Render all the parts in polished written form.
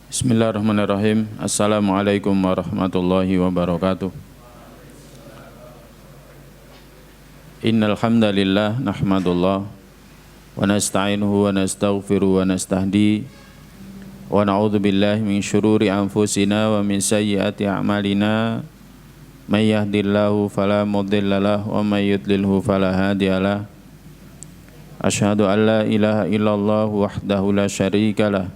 Bismillahirrahmanirrahim. Assalamualaikum warahmatullahi wabarakatuh. Innal hamdalillah nahmadullah wa nasta'inuhu wa nastaghfiruhu wa nastahdi wa na'udzu billahi min syururi anfusina wa min sayyiati a'malina may yahdihillahu fala mudhillalah wa may yudlilhu fala hadiyalah. Asyhadu an la ilaha illallah wahdahu la syarikalah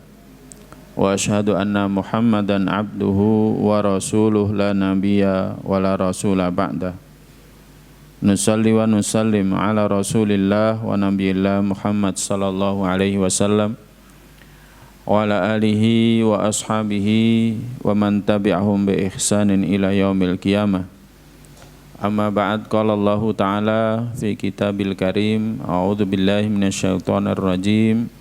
wa asyhadu anna Muhammadan abduhu wa rasuluh la nabiyya wa la rasula ba'da. Nusalli wa nusallim ala rasulillah wa nabiyillah Muhammad sallallahu alaihi wasallam wa ala alihi wa ashabihi wa man tabi'ahum bi ihsanin ila yaumil qiyamah. Amma ba'd, qala Allah ta'ala fi kitabil karim, a'udzu billahi minasyaitonir rajim.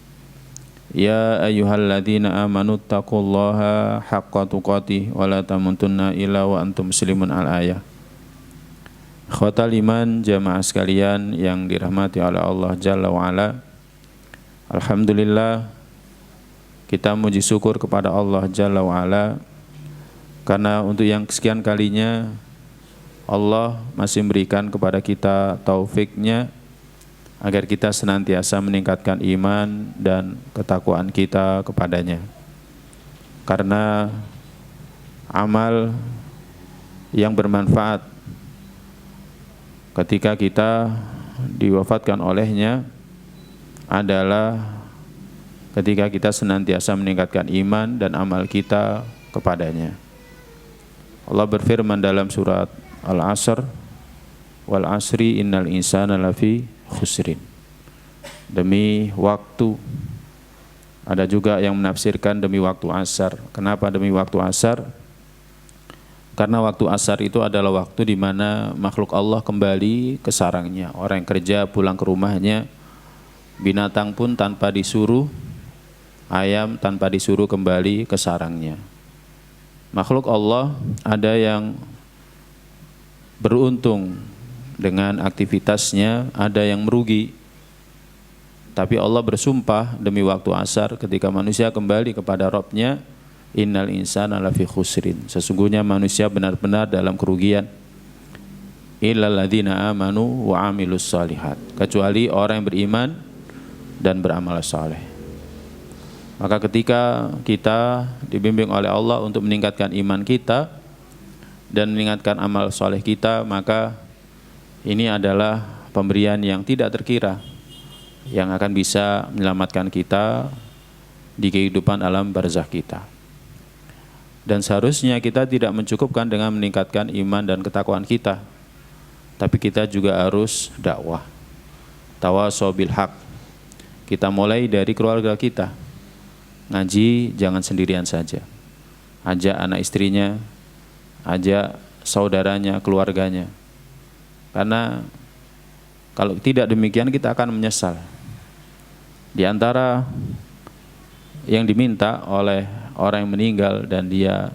Ya ayyuhalladzina amanu taqullaha haqqa tuqatih wa la tamutunna illa wa antum muslimun al-ayah. Ikhwatal iman, jamaah sekalian yang dirahmati oleh Allah Jalla wa Ala. Alhamdulillah, kita muji syukur kepada Allah Jalla wa Ala karena untuk yang kesekian kalinya Allah masih memberikan kepada kita taufiknya agar kita senantiasa meningkatkan iman dan ketakwaan kita kepadanya. Karena amal yang bermanfaat ketika kita diwafatkan olehnya adalah ketika kita senantiasa meningkatkan iman dan amal kita kepadanya. Allah berfirman dalam surat Al-Asr, wal asri innal insana lafi khusrin. Demi waktu. Ada juga yang menafsirkan demi waktu asar. Kenapa demi waktu asar? Karena waktu asar itu adalah waktu di mana makhluk Allah kembali ke sarangnya. Orang yang kerja pulang ke rumahnya, binatang pun tanpa disuruh, ayam tanpa disuruh kembali ke sarangnya. Makhluk Allah ada yang beruntung dengan aktivitasnya, ada yang merugi. Tapi Allah bersumpah demi waktu asar ketika manusia kembali kepada Rabb-nya, innal insana lafi khusrin. Sesungguhnya manusia benar-benar dalam kerugian. Illal ladzina amanu wa amilus shalihat. Kecuali orang yang beriman dan beramal saleh. Maka ketika kita dibimbing oleh Allah untuk meningkatkan iman kita dan meningkatkan amal saleh kita, maka ini adalah pemberian yang tidak terkira yang akan bisa menyelamatkan kita di kehidupan alam barzakh kita. Dan seharusnya kita tidak mencukupkan dengan meningkatkan iman dan ketakwaan kita, tapi kita juga harus dakwah, tawasau bil haq. Kita mulai dari keluarga kita. Ngaji jangan sendirian saja. Ajak anak istrinya, ajak saudaranya, keluarganya. Karena kalau tidak demikian kita akan menyesal. Di antara yang diminta oleh orang yang meninggal dan dia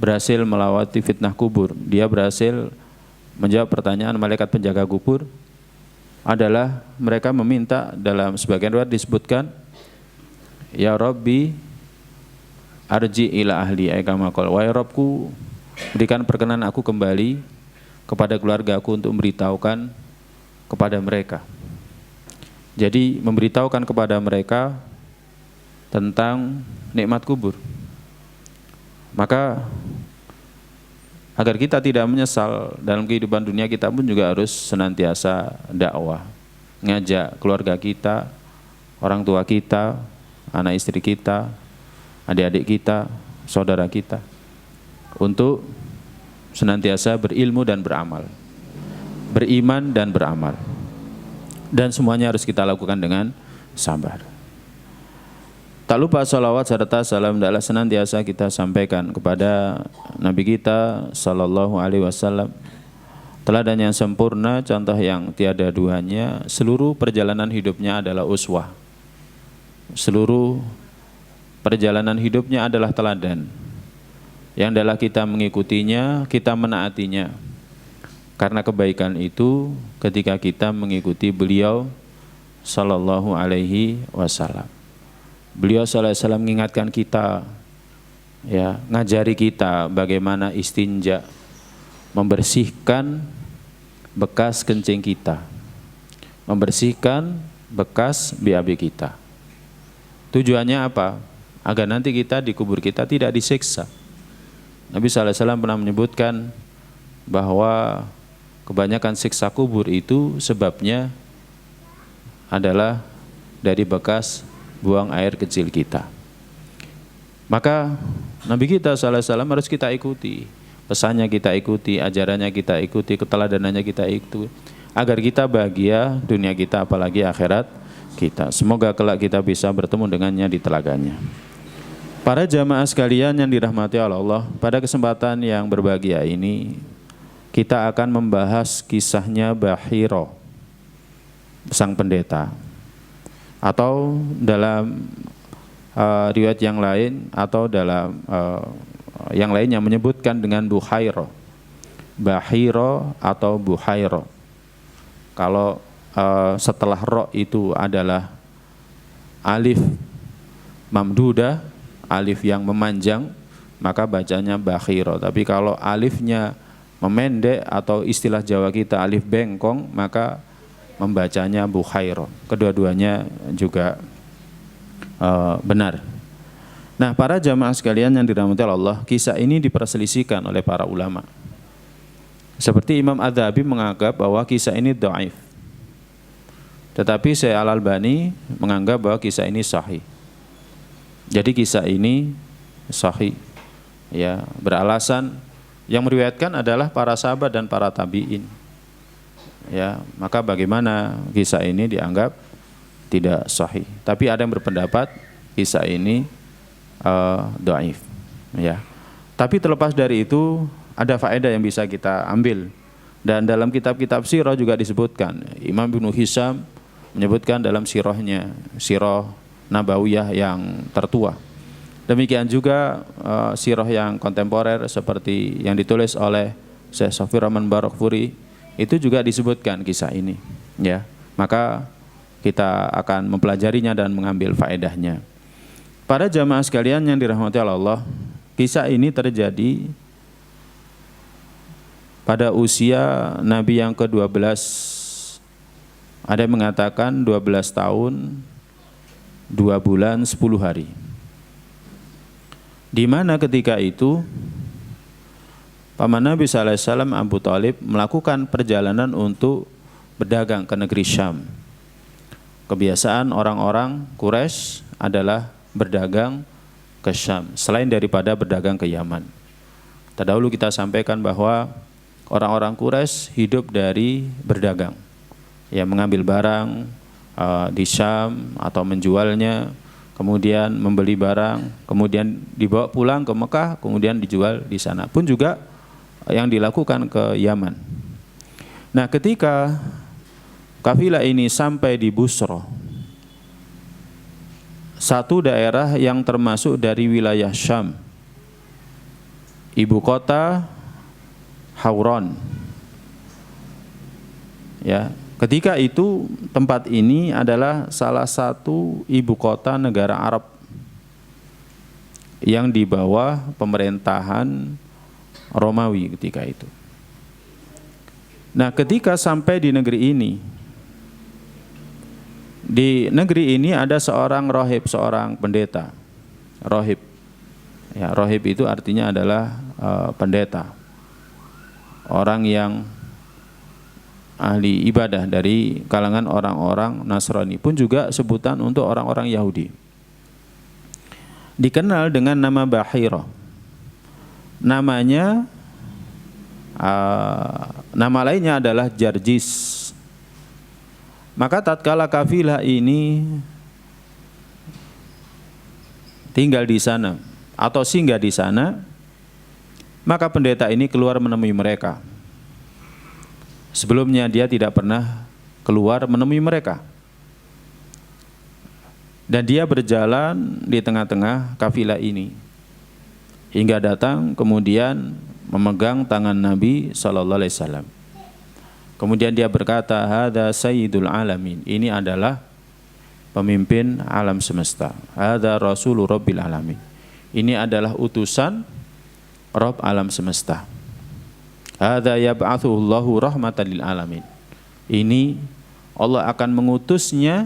berhasil melewati fitnah kubur, dia berhasil menjawab pertanyaan malaikat penjaga kubur, adalah mereka meminta, dalam sebagian riwayat disebutkan, ya Rabbi arji ila ahli kama qala, wahai Rabbku, berikan perkenan aku kembali kepada keluarga aku untuk memberitahukan kepada mereka. Jadi memberitahukan kepada mereka tentang nikmat kubur. Maka agar kita tidak menyesal dalam kehidupan dunia, kita pun juga harus senantiasa dakwah, ngajak keluarga kita, orang tua kita, anak istri kita, adik-adik kita, saudara kita, untuk senantiasa berilmu dan beramal, beriman dan beramal. Dan semuanya harus kita lakukan dengan sabar. Tak lupa salawat serta salam adalah senantiasa kita sampaikan kepada Nabi kita sallallahu alaihi wasallam, teladan yang sempurna, contoh yang tiada duanya. Seluruh perjalanan hidupnya adalah uswah. Seluruh perjalanan hidupnya adalah teladan. Yang adalah kita mengikutinya, kita menaatinya. Karena kebaikan itu ketika kita mengikuti beliau sallallahu alaihi wasallam. Beliau sallallahu alaihi wasallam mengingatkan kita, ya, ngajari kita bagaimana istinja, membersihkan bekas kencing kita, membersihkan bekas BAB kita. Tujuannya apa? Agar nanti kita di kubur kita tidak disiksa. Nabi SAW pernah menyebutkan bahwa kebanyakan siksa kubur itu sebabnya adalah dari bekas buang air kecil kita. Maka Nabi kita SAW harus kita ikuti, pesannya kita ikuti, ajarannya kita ikuti, keteladanannya kita ikuti, agar kita bahagia dunia kita apalagi akhirat kita. Semoga kelak kita bisa bertemu dengannya di telaganya. Para jamaah sekalian yang dirahmati Allah, pada kesempatan yang berbahagia ini kita akan membahas kisahnya Bahiro, sang pendeta, atau dalam riwayat yang lain atau dalam yang lainnya menyebutkan dengan Buhairo, Bahiro atau Buhairo. Kalau setelah ro itu adalah alif mamdudah, alif yang memanjang, maka bacanya Bahiro. Tapi kalau alifnya memendek atau istilah Jawa kita alif bengkong, maka membacanya Buhairo. Kedua-duanya juga benar. Nah, para jamaah sekalian yang dirahmati Allah, kisah ini diperselisihkan oleh para ulama. Seperti Imam Adz-Dzahabi menganggap bahwa kisah ini dhaif. Tetapi Syekh Al-Albani menganggap bahwa kisah ini sahih. Jadi kisah ini sahih. Ya, beralasan yang meriwayatkan adalah para sahabat dan para tabi'in. Ya, maka bagaimana kisah ini dianggap tidak sahih? Tapi ada yang berpendapat kisah ini dhaif. Ya. Tapi terlepas dari itu ada faedah yang bisa kita ambil, dan dalam kitab-kitab sirah juga disebutkan. Imam Ibnu Hisham menyebutkan dalam sirahnya, sirah Nabawiyah yang tertua. Demikian juga sirah yang kontemporer seperti yang ditulis oleh Syekh Shafir Rahman Barakfuri, itu juga disebutkan kisah ini. Ya, maka kita akan mempelajarinya dan mengambil faedahnya. Para jamaah sekalian yang dirahmati Allah, kisah ini terjadi pada usia Nabi yang ke-12. Ada yang mengatakan 12 tahun 2 bulan 10 hari. Di mana ketika itu paman Nabi SAW Abu Thalib melakukan perjalanan untuk berdagang ke negeri Syam. Kebiasaan orang-orang Quraisy adalah berdagang ke Syam selain daripada berdagang ke Yaman. Terdahulu kita sampaikan bahwa orang-orang Quraisy hidup dari berdagang, ya, mengambil barang di Syam atau menjualnya, kemudian membeli barang, kemudian dibawa pulang ke Mekah, kemudian dijual di sana. Pun juga yang dilakukan ke Yaman. Nah, ketika kafilah ini sampai di Busra, satu daerah yang termasuk dari wilayah Syam, ibu kota Hauran. Ya, ketika itu tempat ini adalah salah satu ibu kota negara Arab yang di bawah pemerintahan Romawi ketika itu. Nah, ketika sampai di negeri ini ada seorang rohib, seorang pendeta. Rohib, ya, rohib itu artinya adalah pendeta, orang yang ahli ibadah dari kalangan orang-orang Nasrani, pun juga sebutan untuk orang-orang Yahudi. Dikenal dengan nama Bahiro. Namanya, nama lainnya adalah Jarjis. Maka tatkala kafilah ini tinggal di sana atau singgah di sana, maka pendeta ini keluar menemui mereka. Sebelumnya dia tidak pernah keluar menemui mereka. Dan dia berjalan di tengah-tengah kafilah ini hingga datang kemudian memegang tangan Nabi SAW. Kemudian dia berkata, "Hada sayyidul alamin." Ini adalah pemimpin alam semesta. Hadza rasulur rabbil alamin. Ini adalah utusan Rabb alam semesta. Hadza yab'atsuhullahu rahmatan lil alamin. Ini Allah akan mengutusnya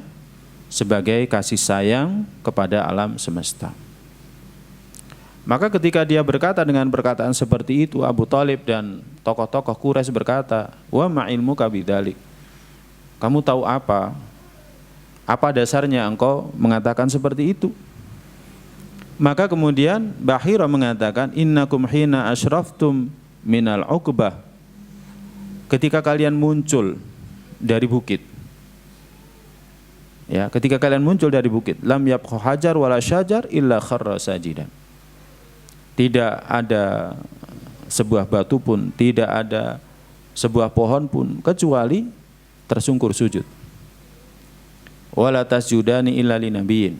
sebagai kasih sayang kepada alam semesta. Maka ketika dia berkata dengan perkataan seperti itu, Abu Thalib dan tokoh-tokoh Quraisy berkata, "Wa ma ilmuka bidzalik?" Kamu tahu apa? Apa dasarnya engkau mengatakan seperti itu? Maka kemudian Bahira mengatakan, "Innakum hina asyraftum minal uqbah." Ketika kalian muncul dari bukit. Ya, ketika kalian muncul dari bukit, lam yabqa hajar wala syajar illa kharra sajidan. Tidak ada sebuah batu pun, tidak ada sebuah pohon pun kecuali tersungkur sujud. Wala tasjudani illa linabiyyin.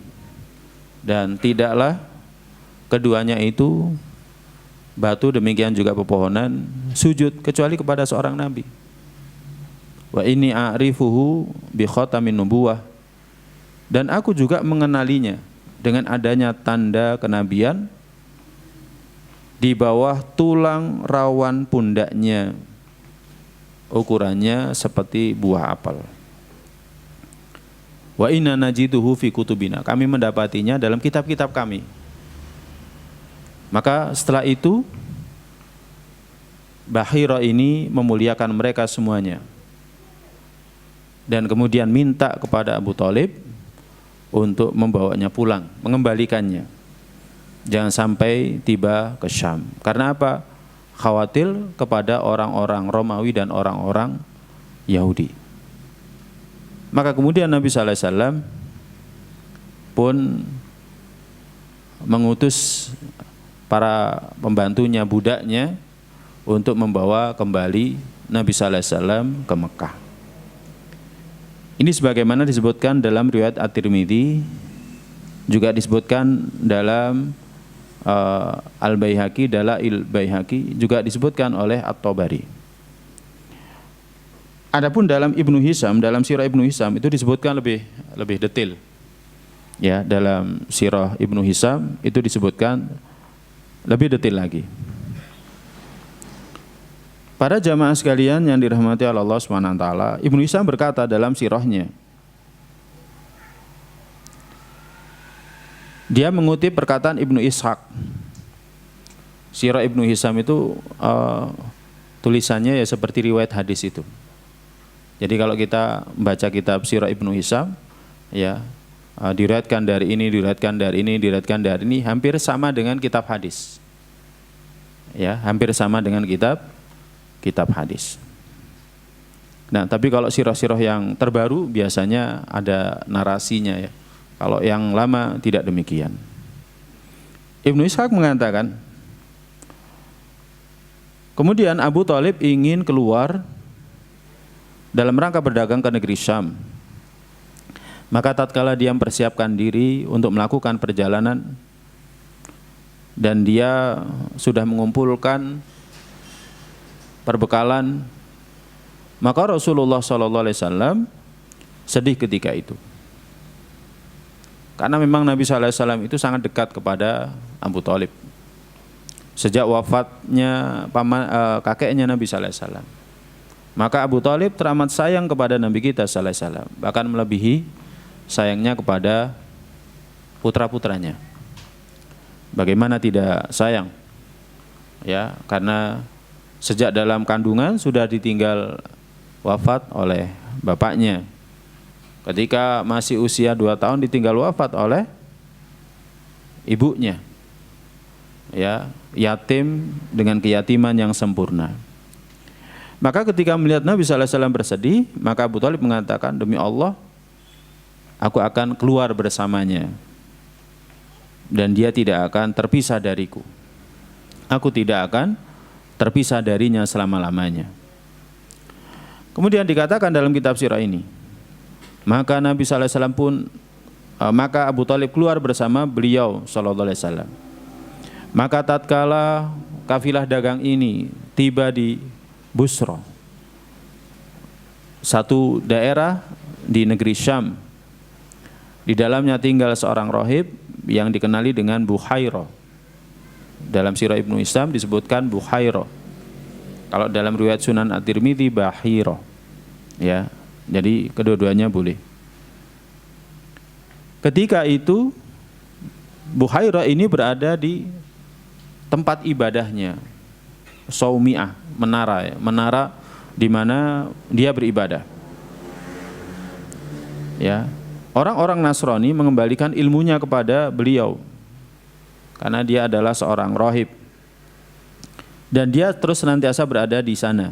Dan tidaklah keduanya itu, batu demikian juga pepohonan, sujud kecuali kepada seorang nabi. Wa inni a'rifuhu bi khatamin nubuwah. Dan aku juga mengenalinya dengan adanya tanda kenabian di bawah tulang rawan pundaknya, ukurannya seperti buah apel. Wa inna najiduhu fi kutubina. Kami mendapatinya dalam kitab-kitab kami. Maka setelah itu Bahira ini memuliakan mereka semuanya. Dan kemudian minta kepada Abu Thalib untuk membawanya pulang, mengembalikannya. Jangan sampai tiba ke Syam. Karena apa? Khawatir kepada orang-orang Romawi dan orang-orang Yahudi. Maka kemudian Nabi sallallahu alaihi wasallam pun mengutus para pembantunya, budaknya untuk membawa kembali Nabi sallallahu alaihi wasallam ke Mekah. Ini sebagaimana disebutkan dalam riwayat At-Tirmidzi, juga disebutkan dalam Al-Baihaqi, Dalail Baihaqi, juga disebutkan oleh At-Tabari. Adapun dalam Ibnu Hisham, dalam sirah Ibnu Hisham itu disebutkan lebih detail. Ya, dalam sirah Ibnu Hisham itu disebutkan lebih detail lagi. Para jamaah sekalian yang dirahmati Allah Subhanahu wa taala, Ibnu Hisham berkata dalam sirahnya, dia mengutip perkataan Ibnu Ishaq. Sirah Ibnu Hisham itu tulisannya ya seperti riwayat hadis itu. Jadi kalau kita baca kitab Sirah Ibnu Hisham, ya diriwayatkan dari ini, diriwayatkan dari ini, diriwayatkan dari ini, hampir sama dengan kitab hadis. Ya, hampir sama dengan kitab hadis. Nah, tapi kalau sirah-sirah yang terbaru biasanya ada narasinya ya. Kalau yang lama tidak demikian. Ibnu Ishaq mengatakan, kemudian Abu Thalib ingin keluar dalam rangka berdagang ke negeri Syam. Maka tatkala dia mempersiapkan diri untuk melakukan perjalanan dan dia sudah mengumpulkan perbekalan, maka Rasulullah SAW sedih ketika itu. Karena memang Nabi SAW itu sangat dekat kepada Abu Thalib. Sejak wafatnya kakeknya Nabi SAW. Maka Abu Thalib teramat sayang kepada Nabi kita SAW. Bahkan melebihi sayangnya kepada putra-putranya. Bagaimana tidak sayang? Ya, karena sejak dalam kandungan sudah ditinggal wafat oleh bapaknya. Ketika masih usia 2 tahun ditinggal wafat oleh ibunya. Ya, yatim dengan keyatiman yang sempurna. Maka ketika melihat Nabi sallallahu alaihi wasallam bersedih, maka Abu Thalib mengatakan, demi Allah, aku akan keluar bersamanya dan dia tidak akan terpisah dariku. Aku tidak akan terpisah darinya selama-lamanya. Kemudian dikatakan dalam kitab sirah ini, maka Nabi sallallahu alaihi wasallam pun maka Abu Thalib keluar bersama beliau sallallahu alaihi wasallam. Maka tatkala kafilah dagang ini tiba di Busra, satu daerah di negeri Syam, Di dalamnya tinggal seorang rohib yang dikenali dengan Buhairah. Dalam Sirah Ibnu Hisam disebutkan Buhairah. Kalau dalam riwayat Sunan At-Tirmidzi Bahirah. Ya, jadi kedua-duanya boleh. Ketika itu Buhairah ini berada di tempat ibadahnya, Saumi'ah, menara, ya, menara di mana dia beribadah. Ya, orang-orang Nasrani mengembalikan ilmunya kepada beliau karena dia adalah seorang rohib dan dia terus senantiasa berada di sana.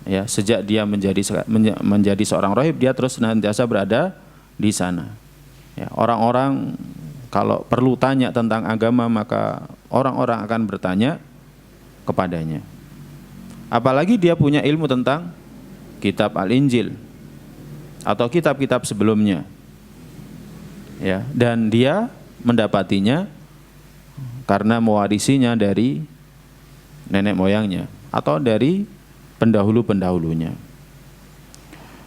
Ya, sejak dia menjadi seorang rohib, dia terus senantiasa berada di sana. Ya, orang-orang kalau perlu tanya tentang agama maka orang-orang akan bertanya kepadanya. Apalagi dia punya ilmu tentang kitab Al-Injil atau kitab-kitab sebelumnya. Ya, dan dia mendapatinya karena mewarisinya dari nenek moyangnya atau dari pendahulu-pendahulunya.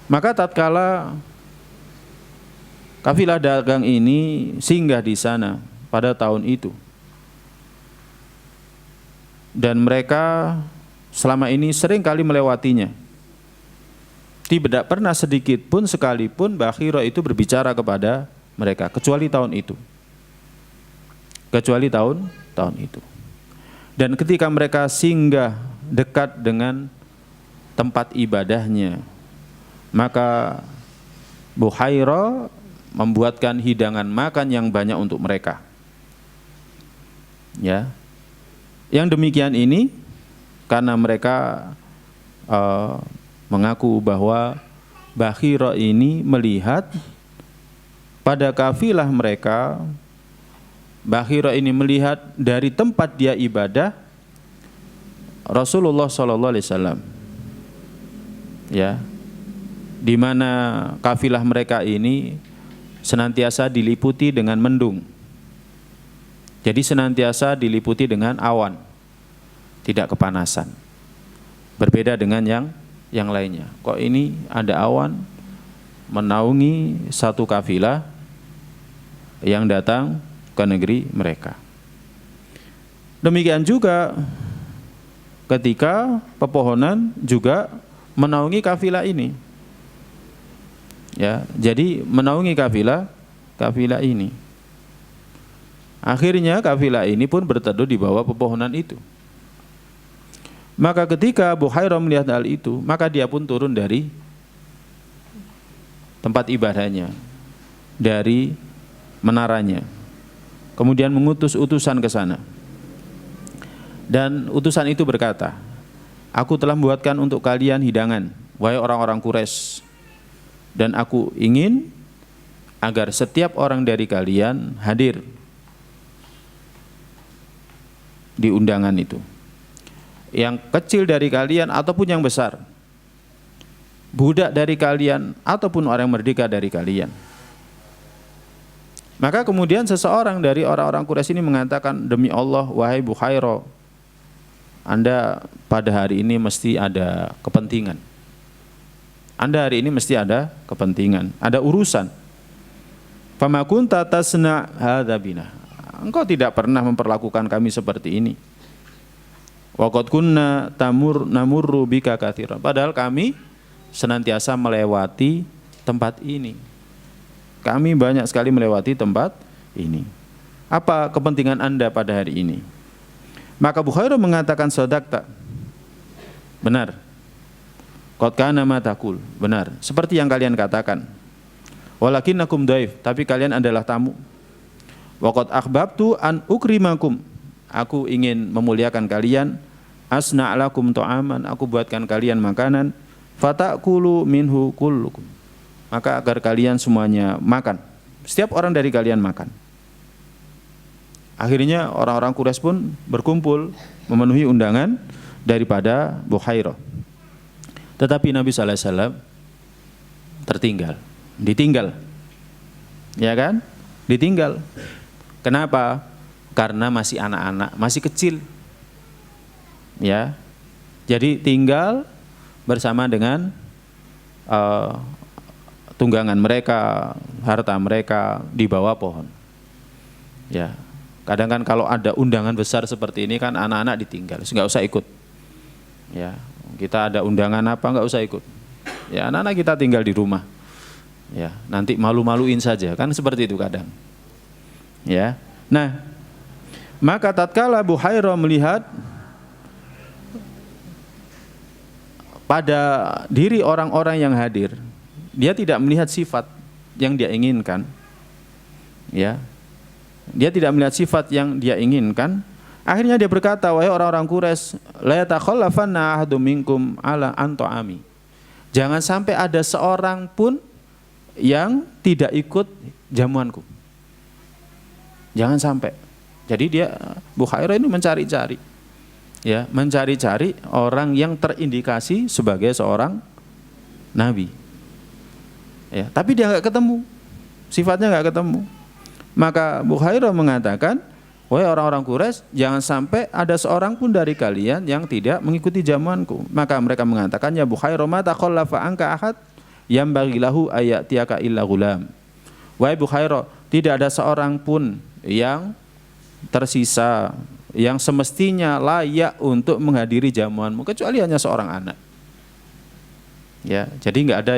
Maka tatkala kafilah dagang ini singgah di sana pada tahun itu, dan mereka selama ini sering kali melewatinya, tidak pernah sedikit pun sekalipun Bahirah itu berbicara kepada mereka, kecuali tahun itu. Kecuali tahun itu. Dan ketika mereka singgah dekat dengan tempat ibadahnya, maka Buhairah membuatkan hidangan makan yang banyak untuk mereka. Ya. Yang demikian ini karena mereka mengaku bahwa Bahirah ini melihat pada kafilah mereka, Bahirah ini melihat dari tempat dia ibadah Rasulullah SAW. Ya, di mana kafilah mereka ini senantiasa diliputi dengan mendung. Jadi senantiasa diliputi dengan awan, tidak kepanasan. Berbeda dengan yang lainnya. Kok ini ada awan menaungi satu kafilah yang datang ke negeri mereka. Demikian juga ketika pepohonan juga menaungi kafilah ini. Ya, jadi menaungi kafilah ini. Akhirnya kafilah ini pun berteduh di bawah pepohonan itu. Maka ketika Buhairah melihat hal itu, maka dia pun turun dari tempat ibadahnya, dari menaranya. Kemudian mengutus utusan ke sana. Dan utusan itu berkata, "Aku telah membuatkan untuk kalian hidangan, wahai orang-orang Quraisy. Dan aku ingin agar setiap orang dari kalian hadir di undangan itu. Yang kecil dari kalian ataupun yang besar, budak dari kalian ataupun orang merdeka dari kalian." Maka kemudian seseorang dari orang-orang Quraisy ini mengatakan, "Demi Allah, wahai Buhairah, Anda pada hari ini mesti ada kepentingan. Anda hari ini mesti ada kepentingan, ada urusan. Fama kunta tasna hadza bina." Engkau tidak pernah memperlakukan kami seperti ini. Wa qad kunna namurru bika katsiran. Padahal kami senantiasa melewati tempat ini. Kami banyak sekali melewati tempat ini. Apa kepentingan Anda pada hari ini? Maka Buhairah mengatakan, "Sadaqta." Benar. Qad kana ma taqul. Benar, seperti yang kalian katakan. Walakinnakum dhaif, tapi kalian adalah tamu. Wa qad akhbabtu an ukrimakum. Aku ingin memuliakan kalian. Asna'lakum ta'aman, aku buatkan kalian makanan. Fata'kulu minhu kullukum. Maka agar kalian semuanya makan. Setiap orang dari kalian makan. Akhirnya orang-orang Quraisy pun berkumpul memenuhi undangan daripada Buhairah. Tetapi Nabi SAW ditinggal. Ya kan? Ditinggal. Kenapa? Karena masih anak-anak, masih kecil. Ya. Jadi tinggal bersama dengan tunggangan mereka, harta mereka di bawah pohon. Ya, kadang kan kalau ada undangan besar seperti ini kan anak-anak ditinggal, nggak usah ikut. Ya, kita ada undangan apa nggak usah ikut. Ya, anak-anak kita tinggal di rumah. Ya, nanti malu-maluin saja, kan seperti itu kadang. Ya, nah, maka tatkala Buhairah melihat pada diri orang-orang yang hadir, dia tidak melihat sifat yang dia inginkan. Ya. Dia tidak melihat sifat yang dia inginkan. Akhirnya dia berkata, wahai orang-orang Quraisy, la yatakhallafanna ahadum minkum ala an ta'ami. Jangan sampai ada seorang pun yang tidak ikut jamuanku. Jangan sampai. Jadi dia Buhairah ini mencari-cari. Ya, mencari-cari orang yang terindikasi sebagai seorang nabi. Ya, tapi dia nggak ketemu, sifatnya nggak ketemu. Maka Buhairah mengatakan, wahai orang-orang Quraisy, jangan sampai ada seorang pun dari kalian yang tidak mengikuti jamuanku. Maka mereka mengatakan, ya Buhairah, ma takhallafa anka ahad yambaghi lahu ayatiyaka illa ghulam. Wahai Buhairah, tidak ada seorang pun yang tersisa yang semestinya layak untuk menghadiri jamuanmu kecuali hanya seorang anak. Ya, jadi nggak ada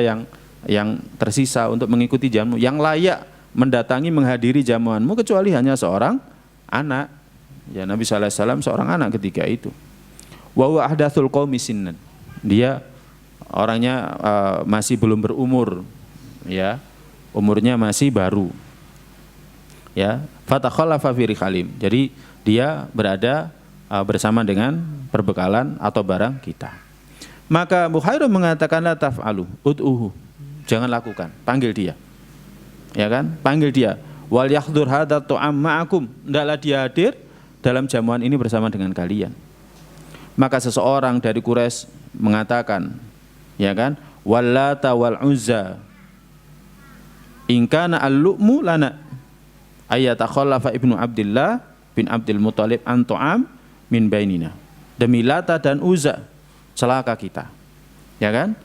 yang tersisa untuk mengikuti jamuan, yang layak mendatangi menghadiri jamuanmu kecuali hanya seorang anak. Ya, Nabi sallallahu alaihi wasallam seorang anak ketika itu. Wa huwa ahdatsul qaumi sinnan. Dia orangnya masih belum berumur, ya. Umurnya masih baru. Ya, fatakhallafa fi rikhalim. Jadi dia berada bersama dengan perbekalan atau barang kita. Maka Buhairah mengatakan la taf'alu ud'uhu. Jangan lakukan, panggil dia. Ya kan? Panggil dia. Wal yahdhur hadza tu'am ma'akum. Hendaklah dia hadir dalam jamuan ini bersama dengan kalian. Maka seseorang dari Quraisy mengatakan, ya kan? Wallata wal uzza in kana al-lu'mu lana ayatakhallafa ibnu Abdillah bin Abdul Muthalib an tu'am min bainina. Demi Lata dan Uzza, celaka kita. Ya kan?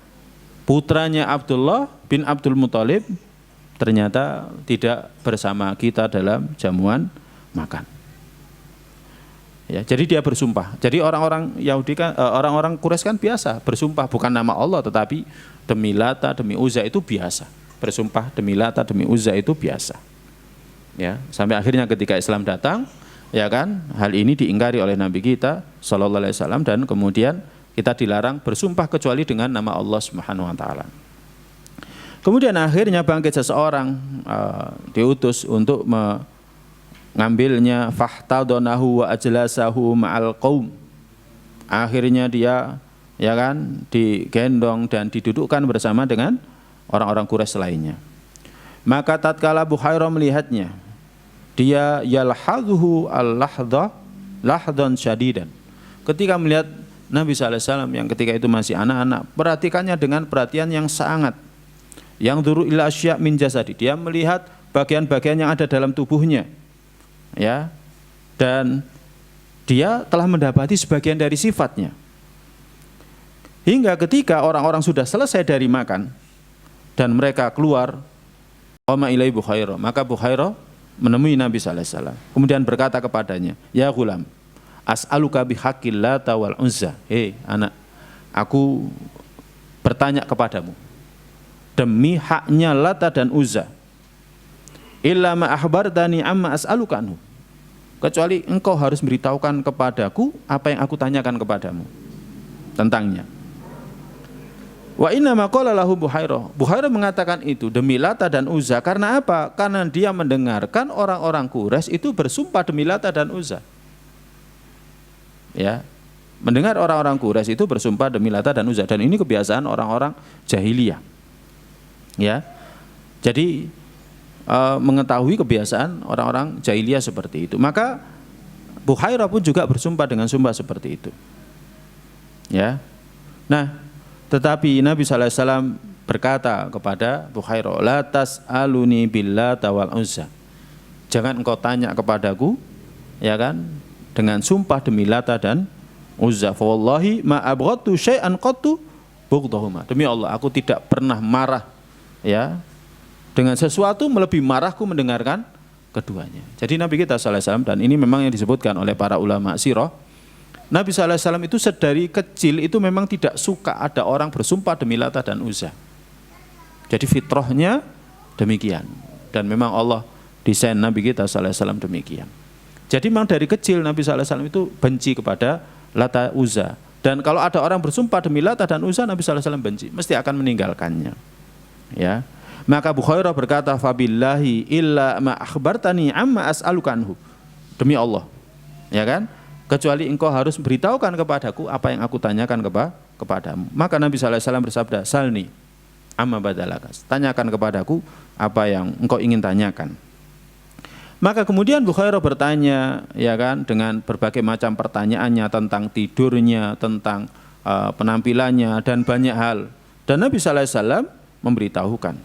Putranya Abdullah bin Abdul Muthalib ternyata tidak bersama kita dalam jamuan makan. Ya, jadi dia bersumpah. Jadi orang-orang Yahudi kan, orang-orang Quraisy kan biasa bersumpah bukan nama Allah tetapi demi Lata, demi Uzza itu biasa. Bersumpah demi Lata, demi Uzza itu biasa. Ya, sampai akhirnya ketika Islam datang, ya kan, hal ini diingkari oleh Nabi kita sallallahu alaihi wasallam dan kemudian kita dilarang bersumpah kecuali dengan nama Allah Subhanahu wa taala. Kemudian akhirnya bangkit seseorang diutus untuk mengambilnya, fahtadonahu wa ajlasahu ma'al qaum. Akhirnya dia, ya kan, digendong dan didudukkan bersama dengan orang-orang Quraisy lainnya. Maka tatkala Buhairah melihatnya, dia yalhadhu al-lahdha lahdan syadidan. Ketika melihat Nabi sallallahu alaihi wasallam yang ketika itu masih anak-anak, perhatikannya dengan perhatian yang sangat. Yang duru ila asya' min jasadi. Dia melihat bagian-bagian yang ada dalam tubuhnya. Ya. Dan dia telah mendapati sebagian dari sifatnya. Hingga ketika orang-orang sudah selesai dari makan dan mereka keluar, qama ilai Buhairah, maka Buhairah menemui Nabi sallallahu alaihi wasallam. Kemudian berkata kepadanya, "Ya ghulam, as'aluka bihaqqil Lata wal Uzza." Hei anak, aku bertanya kepadamu demi haknya Lata dan Uzza. Illa ma akhbartani amma as'aluka anhu. Kecuali engkau harus memberitahukan kepadaku apa yang aku tanyakan kepadamu tentangnya. Wa inna ma qala lahu Buhairah. Buhairah mengatakan itu demi Lata dan Uzza karena apa? Karena dia mendengarkan orang-orang Quraisy itu bersumpah demi Lata dan Uzza. Ya. Mendengar orang-orang Quraisy itu bersumpah demi Lata dan Uzza dan ini kebiasaan orang-orang jahiliyah. Ya. Jadi mengetahui kebiasaan orang-orang jahiliyah seperti itu. Maka Buhairah pun juga bersumpah dengan sumpah seperti itu. Ya. Nah, tetapi Nabi sallallahu alaihi wasallam berkata kepada Buhairah, "La tas'aluni billata wal Uzza." Jangan engkau tanya kepadaku, ya kan, dengan sumpah demi Lata dan Uzza. Fa wallahi ma abghadtu syai'an qattu bughdahuma. Demi Allah, aku tidak pernah marah, ya, dengan sesuatu melebihi marahku mendengarkan keduanya. Jadi Nabi kita sallallahu alaihi wasallam, dan ini memang yang disebutkan oleh para ulama sirah, Nabi sallallahu alaihi wasallam itu sedari kecil itu memang tidak suka ada orang bersumpah demi Lata dan Uzza. Jadi fitrahnya demikian, dan memang Allah desain Nabi kita sallallahu alaihi wasallam demikian. Jadi memang dari kecil Nabi sallallahu alaihi wasallam itu benci kepada Lata Uzza. Dan kalau ada orang bersumpah demi Lata dan Uzza, Nabi sallallahu alaihi wasallam benci, mesti akan meninggalkannya. Ya. Maka Bukhairah berkata, "Fabillahi illa ma akhbartani amma as'aluka anhu." Demi Allah. Ya kan? Kecuali engkau harus beritahukan kepadaku apa yang aku tanyakan kepadamu. Maka Nabi sallallahu alaihi wasallam bersabda, "Salni amma badalakas." Tanyakan kepadaku apa yang engkau ingin tanyakan. Maka kemudian Bukhairah bertanya, ya kan, dengan berbagai macam pertanyaannya tentang tidurnya, tentang penampilannya dan banyak hal. Dan Nabi sallallahu alaihi wasallam memberitahukan.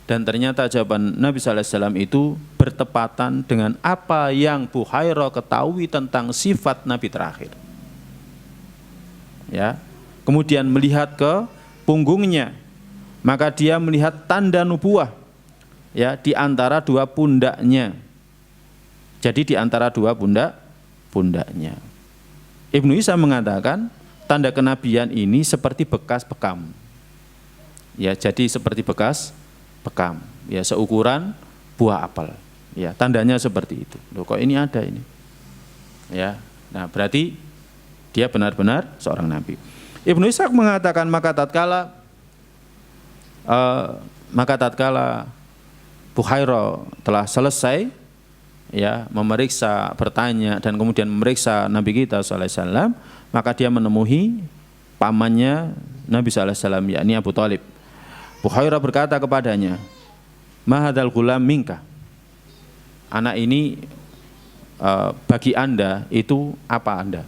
Dan ternyata jawaban Nabi sallallahu alaihi wasallam itu bertepatan dengan apa yang Bukhairah ketahui tentang sifat Nabi terakhir. Ya. Kemudian melihat ke punggungnya, maka dia melihat tanda nubuwah, ya, di antara dua pundaknya. Jadi di antara dua pundaknya. Ibnu Isa mengatakan tanda kenabian ini seperti bekas bekam. Ya, jadi seperti bekas bekam, ya, seukuran buah apel. Ya, tandanya seperti itu. Loh, kok ini ada ini? Ya. Nah, berarti dia benar-benar seorang nabi. Ibnu Ishaq mengatakan maka tatkala Bukhairah telah selesai, ya, memeriksa, bertanya dan kemudian memeriksa Nabi kita sallallahu alaihi wasallam, maka dia menemui pamannya Nabi sallallahu alaihi wasallam, yakni Abu Thalib. Bukhairah berkata kepadanya, "Ma hadzal ghulam minka?" Anak ini bagi Anda itu apa Anda?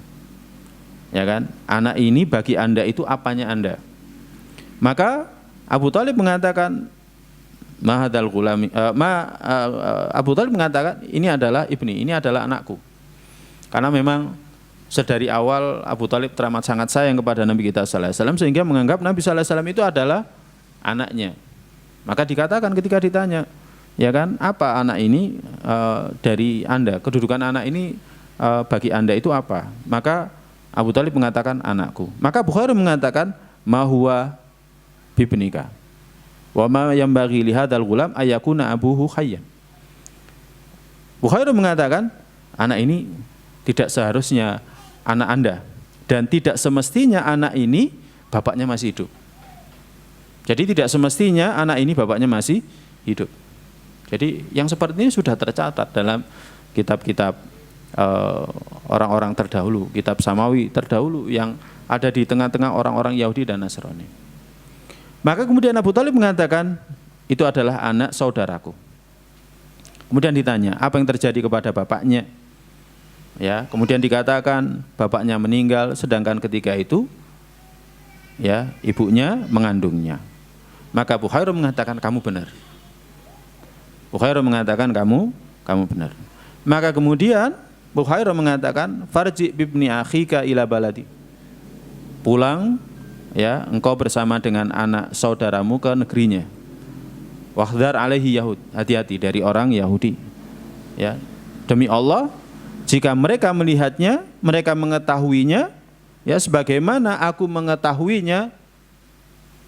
Ya kan? Anak ini bagi Anda itu apanya Anda? Maka Abu Thalib mengatakan, "Ma hadzal ghulam." Abu Thalib mengatakan, "Ini adalah ibni, ini adalah anakku." Karena memang sedari awal Abu Thalib teramat sangat sayang kepada Nabi kita sallallahu alaihi wasallam, sehingga menganggap Nabi sallallahu alaihi wasallam itu adalah anaknya. Maka dikatakan ketika ditanya, ya kan, apa anak ini dari Anda, kedudukan anak ini bagi Anda itu apa? Maka Abu Thalib mengatakan anakku. Maka Bukhairah mengatakan ma huwa bibnika wa ma yanbaghi li hadzal ghulam ayakuna abuhu hayyan. Bukhairah mengatakan anak ini tidak seharusnya anak Anda, dan tidak semestinya anak ini bapaknya masih hidup. Jadi tidak semestinya anak ini bapaknya masih hidup. Jadi yang seperti ini sudah tercatat dalam kitab-kitab orang-orang terdahulu, kitab Samawi terdahulu yang ada di tengah-tengah orang-orang Yahudi dan Nasrani. Maka kemudian Abu Thalib mengatakan itu adalah anak saudaraku. Kemudian ditanya apa yang terjadi kepada bapaknya. Ya, kemudian dikatakan bapaknya meninggal, sedangkan ketika itu, ya, ibunya mengandungnya. Maka Bukhairah mengatakan kamu benar. Bukhairah mengatakan kamu benar. Maka kemudian Bukhairah mengatakan farji bibni akhika ila baladi. Pulang, ya, engkau bersama dengan anak saudaramu ke negerinya. Wahdar alaihi Yahud, hati-hati dari orang Yahudi. Ya, demi Allah, jika mereka melihatnya, mereka mengetahuinya, ya, sebagaimana aku mengetahuinya,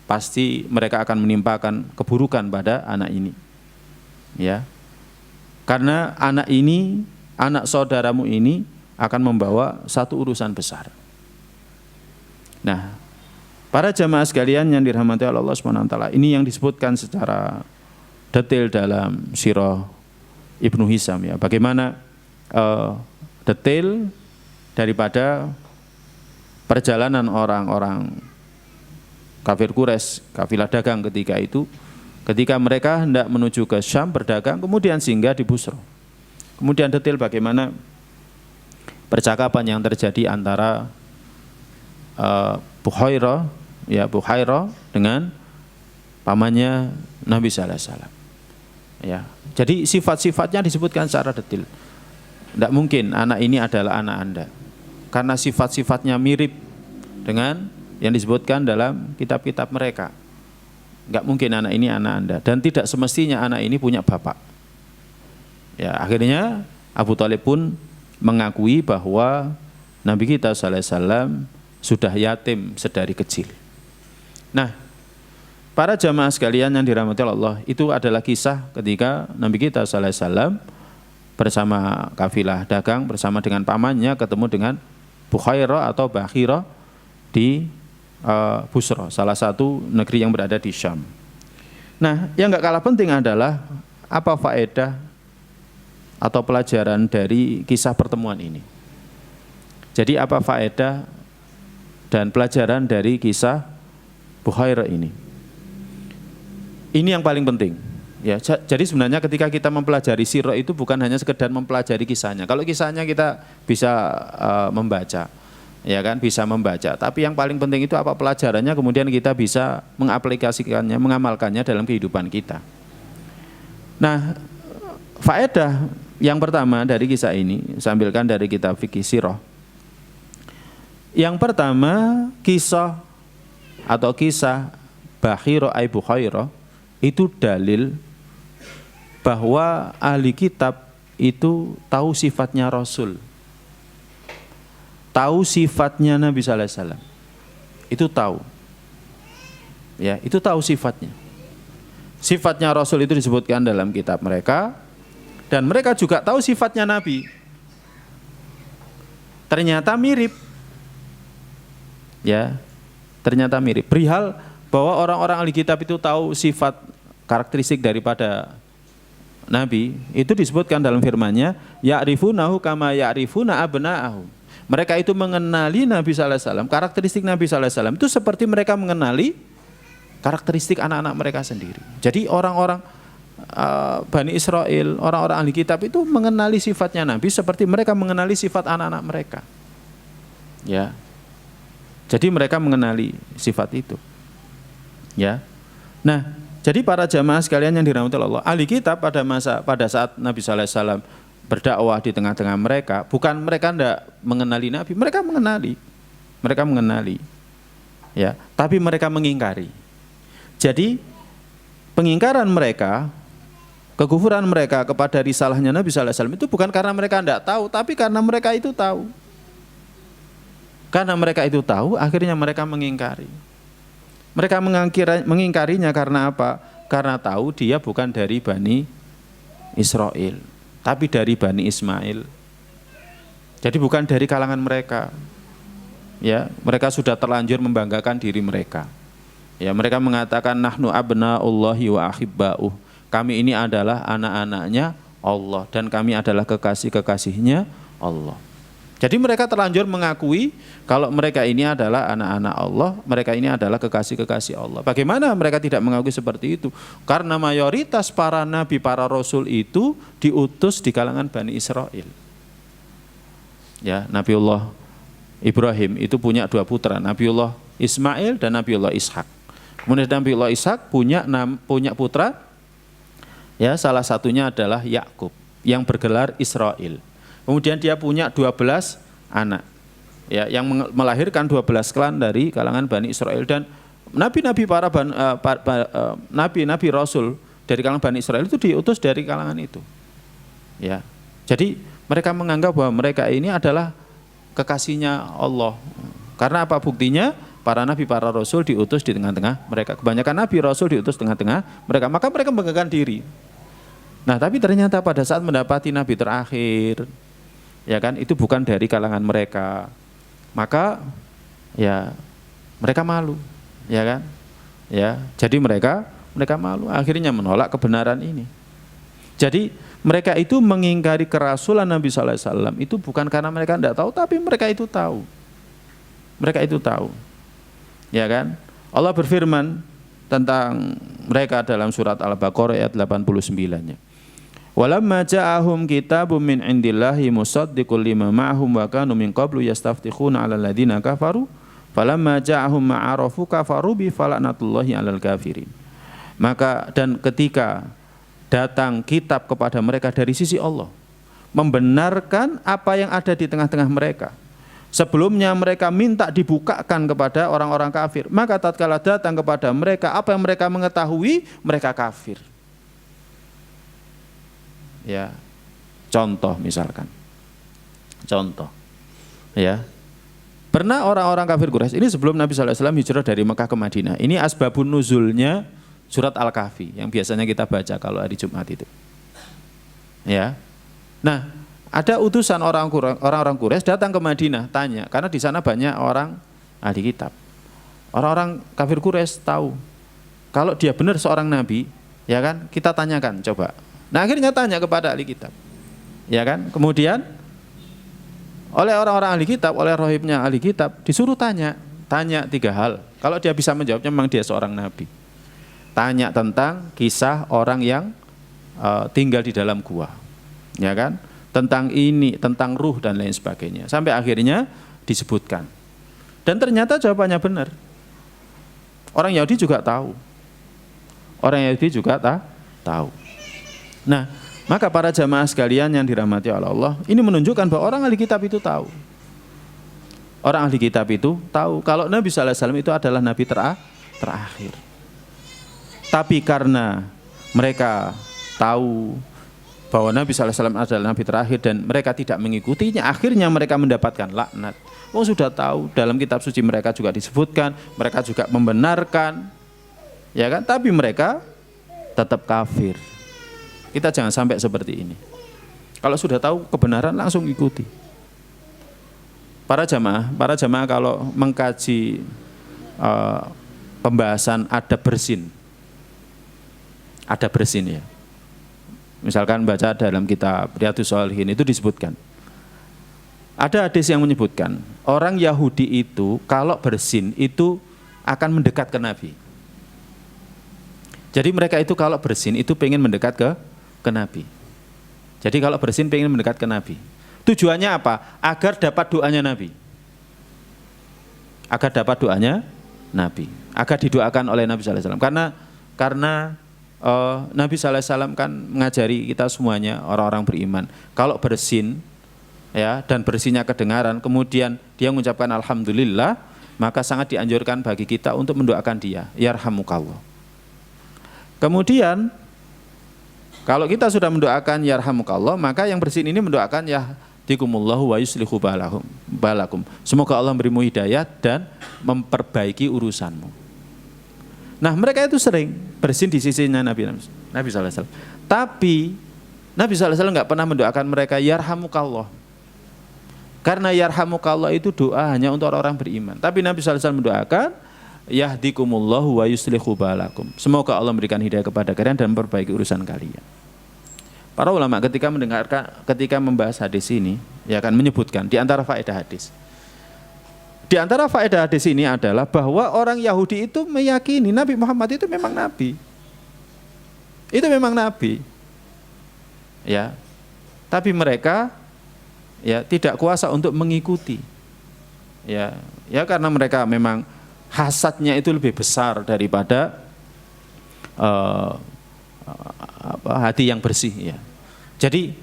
pasti mereka akan menimpakan keburukan pada anak ini. Ya, karena anak ini, anak saudaramu ini akan membawa satu urusan besar. Nah, para jamaah sekalian yang dirahmati Allah Subhanahu wa taala, ini yang disebutkan secara detail dalam sirah Ibnu Hisam, ya, bagaimana detail daripada perjalanan orang-orang kafir Quraisy, kafilah dagang ketika itu, ketika mereka hendak menuju ke Syam berdagang, kemudian singgah di Busra. Kemudian detail bagaimana percakapan yang terjadi antara Bukhairah, ya, Bukhairah dengan pamannya Nabi sallallahu alaihi wasallam. Ya, jadi sifat-sifatnya disebutkan secara detail. Tidak mungkin anak ini adalah anak Anda, karena sifat-sifatnya mirip dengan yang disebutkan dalam kitab-kitab mereka. Enggak mungkin anak ini anak Anda, dan tidak semestinya anak ini punya bapak. Ya, akhirnya Abu Thalib pun mengakui bahwa Nabi kita sallallahu alaihi wasallam sudah yatim sedari kecil. Nah, para jamaah sekalian yang dirahmati Allah, itu adalah kisah ketika Nabi kita sallallahu alaihi wasallam bersama kafilah dagang bersama dengan pamannya ketemu dengan Bukhairah atau Bakhirah di Busra, salah satu negeri yang berada di Syam. Nah, yang enggak kalah penting adalah apa faedah atau pelajaran dari kisah pertemuan ini. Jadi apa faedah dan pelajaran dari kisah Bukhairah ini? Ini yang paling penting. Ya, jadi sebenarnya ketika kita mempelajari sirah itu bukan hanya sekedar mempelajari kisahnya. Kalau kisahnya kita bisa membaca, ya kan, bisa membaca. Tapi yang paling penting itu apa pelajarannya, kemudian kita bisa mengaplikasikannya, mengamalkannya dalam kehidupan kita. Nah, faedah yang pertama dari kisah ini, saya ambilkan dari kitab fikih sirah. Yang pertama, kisah Bakhirah ay Bukhairah itu dalil bahwa ahli kitab itu tahu sifatnya Rasul, tahu sifatnya Nabi sallallahu alaihi wasallam. Itu tahu. Ya, itu tahu sifatnya. Sifatnya Rasul itu disebutkan dalam kitab mereka, dan mereka juga tahu sifatnya Nabi. Ternyata mirip. Ya, ternyata mirip. Perihal bahwa orang-orang ahli kitab itu tahu sifat karakteristik daripada Nabi, itu disebutkan dalam firman-Nya, ya'rifunahu kama ya'rifuna abna'ahum. Mereka itu mengenali Nabi sallallahu alaihi wasallam, karakteristik Nabi sallallahu alaihi wasallam itu seperti mereka mengenali karakteristik anak-anak mereka sendiri. Jadi orang-orang Bani Israel, orang-orang ahli kitab itu mengenali sifatnya Nabi seperti mereka mengenali sifat anak-anak mereka. Ya. Jadi mereka mengenali sifat itu. Ya. Nah, jadi para jamaah sekalian yang dirahmati Allah, ahli kitab pada saat Nabi sallallahu alaihi wasallam berdakwah di tengah-tengah mereka, bukan mereka tidak mengenali Nabi, mereka mengenali. Mereka mengenali. Ya, tapi mereka mengingkari. Jadi pengingkaran mereka, kekufuran mereka kepada risalahnya Nabi sallallahu alaihi wasallam itu bukan karena mereka tidak tahu, tapi karena mereka itu tahu. Karena mereka itu tahu, akhirnya mereka mengingkari. Mereka mengingkarinya karena apa? Karena tahu dia bukan dari Bani Israel, tapi dari Bani Ismail. Jadi bukan dari kalangan mereka. Ya, mereka sudah terlanjur membanggakan diri mereka. Ya, mereka mengatakan nahnu abnaullahi wa ahibba'uh. Kami ini adalah anak-anaknya Allah dan kami adalah kekasih-kekasihnya Allah. Jadi mereka terlanjur mengakui kalau mereka ini adalah anak-anak Allah, mereka ini adalah kekasih-kekasih Allah. Bagaimana mereka tidak mengakui seperti itu? Karena mayoritas para nabi, para rasul itu diutus di kalangan Bani Israel. Ya, Nabiullah Ibrahim itu punya 2 putra, Nabiullah Ismail dan Nabiullah Ishak. Kemudian Nabiullah Ishak punya putra, ya, salah satunya adalah Yakub yang bergelar Israel. Kemudian dia punya 12 anak, ya, yang melahirkan 12 klan dari kalangan Bani Israel. Dan nabi-nabi nabi-nabi rasul dari kalangan Bani Israel itu diutus dari kalangan itu. Ya. Jadi mereka menganggap bahwa mereka ini adalah kekasihnya Allah. Karena apa buktinya? Para nabi, para rasul diutus di tengah-tengah mereka. Kebanyakan nabi rasul diutus di tengah-tengah mereka. Maka mereka membanggakan diri. Nah, tapi ternyata pada saat mendapati nabi terakhir, ya kan, itu bukan dari kalangan mereka, maka ya mereka malu, ya kan, ya, jadi mereka malu, akhirnya menolak kebenaran ini. Jadi mereka itu mengingkari kerasulan Nabi sallallahu alaihi wasallam itu bukan karena mereka tidak tahu, tapi mereka itu tahu, ya kan. Allah berfirman tentang mereka dalam surat Al-Baqarah ayat 89-nya. Walamma ja'ahum kitabun min indillahi musaddiqul lima ma'ahum wa kanu min qablu yastaftikhuna 'alal ladzina kafaru falamma ja'ahum ma'arafu kafaru bi fala'natullahi 'alal kafirin. Maka dan ketika datang kitab kepada mereka dari sisi Allah membenarkan apa yang ada di tengah-tengah mereka, Sebelumnya mereka minta dibukakan kepada orang-orang kafir. Maka tatkala datang kepada mereka apa yang mereka mengetahui, mereka kafir. Ya. Contoh misalkan. Contoh. Ya. Pernah orang-orang kafir Quraisy ini sebelum Nabi sallallahu alaihi wasallam hijrah dari Mekah ke Madinah. Ini asbabun nuzulnya surat Al-Kahfi yang biasanya kita baca kalau hari Jumat itu. Ya. Nah, ada utusan orang-orang Quraisy datang ke Madinah tanya, karena di sana banyak orang ahli kitab. Orang-orang kafir Quraisy tahu kalau dia benar seorang nabi, ya kan? Kita tanyakan coba. Nah, akhirnya tanya kepada ahli kitab. Ya kan? Kemudian oleh orang-orang ahli kitab, oleh rohibnya ahli kitab disuruh tanya 3 hal. Kalau dia bisa menjawabnya memang dia seorang nabi. Tanya tentang kisah orang yang tinggal di dalam gua. Ya kan? Tentang ini, tentang ruh dan lain sebagainya. Sampai akhirnya disebutkan. Dan ternyata jawabannya benar. Orang Yahudi juga tahu. Orang Yahudi juga tahu. Nah, maka para jamaah sekalian yang dirahmati oleh Allah, ini menunjukkan bahwa orang ahli kitab itu tahu. Orang ahli kitab itu tahu kalau Nabi sallallahu alaihi wasallam itu adalah nabi terakhir. Tapi karena mereka tahu bahwa Nabi sallallahu alaihi wasallam adalah nabi terakhir dan mereka tidak mengikutinya, akhirnya mereka mendapatkan laknat. Sudah tahu dalam kitab suci mereka juga disebutkan, mereka juga membenarkan, ya kan? Tapi mereka tetap kafir. Kita jangan sampai seperti ini. Kalau sudah tahu kebenaran langsung ikuti. Para jamaah kalau mengkaji pembahasan adab bersin ya. Misalkan baca dalam kitab Riyadhus Shalihin itu disebutkan. Ada hadis yang menyebutkan orang Yahudi itu kalau bersin itu akan mendekat ke Nabi. Jadi mereka itu kalau bersin itu pengen mendekat ke Nabi. Jadi kalau bersin pengen mendekat ke Nabi. Tujuannya apa? Agar dapat doanya Nabi. Agar dapat doanya Nabi. Agar didoakan oleh Nabi sallallahu alaihi wasallam. Karena Nabi sallallahu alaihi wasallam kan mengajari kita semuanya orang-orang beriman. Kalau bersin ya dan bersinnya kedengaran, kemudian dia mengucapkan alhamdulillah, maka sangat dianjurkan bagi kita untuk mendoakan dia, yarhamukallah. Kemudian kalau kita sudah mendoakan yarhamukallah, maka yang bersin ini mendoakan yahdikumullahu wa yuslihu balakum. Semoga Allah memberimu hidayah dan memperbaiki urusanmu. Nah, mereka itu sering bersin di sisinya Nabi sallallahu alaihi wasallam. Tapi Nabi sallallahu alaihi wasallam enggak pernah mendoakan mereka yarhamukallah. Karena yarhamukallah itu doa hanya untuk orang-orang beriman. Tapi Nabi sallallahu alaihi wasallam mendoakan yahdikumullahu wa yuslihu balakum. Semoga Allah memberikan hidayah kepada kalian dan memperbaiki urusan kalian. Para ulama ketika membahas hadis ini ya akan menyebutkan di antara faedah hadis. Di antara faedah hadis ini adalah bahwa orang Yahudi itu meyakini Nabi Muhammad itu memang nabi. Itu memang nabi. Ya. Tapi mereka ya tidak kuasa untuk mengikuti. Ya karena mereka memang hasadnya itu lebih besar daripada hati yang bersih ya. Jadi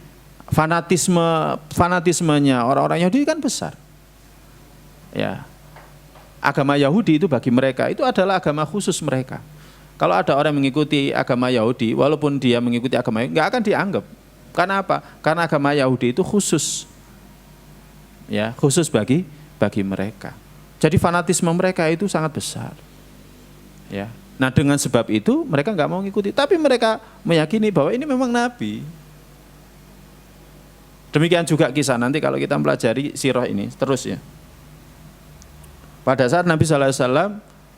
fanatismenya orang-orang Yahudi kan besar. Ya. Agama Yahudi itu bagi mereka itu adalah agama khusus mereka. Kalau ada orang mengikuti agama Yahudi, walaupun dia mengikuti agama Yahudi, nggak akan dianggap. Karena apa? Karena agama Yahudi itu khusus. Ya, khusus bagi mereka. Jadi fanatisme mereka itu sangat besar. Ya. Nah, dengan sebab itu mereka nggak mau mengikuti, tapi mereka meyakini bahwa ini memang nabi. Demikian juga kisah nanti kalau kita mempelajari sirah ini terus ya. Pada saat Nabi sallallahu alaihi wasallam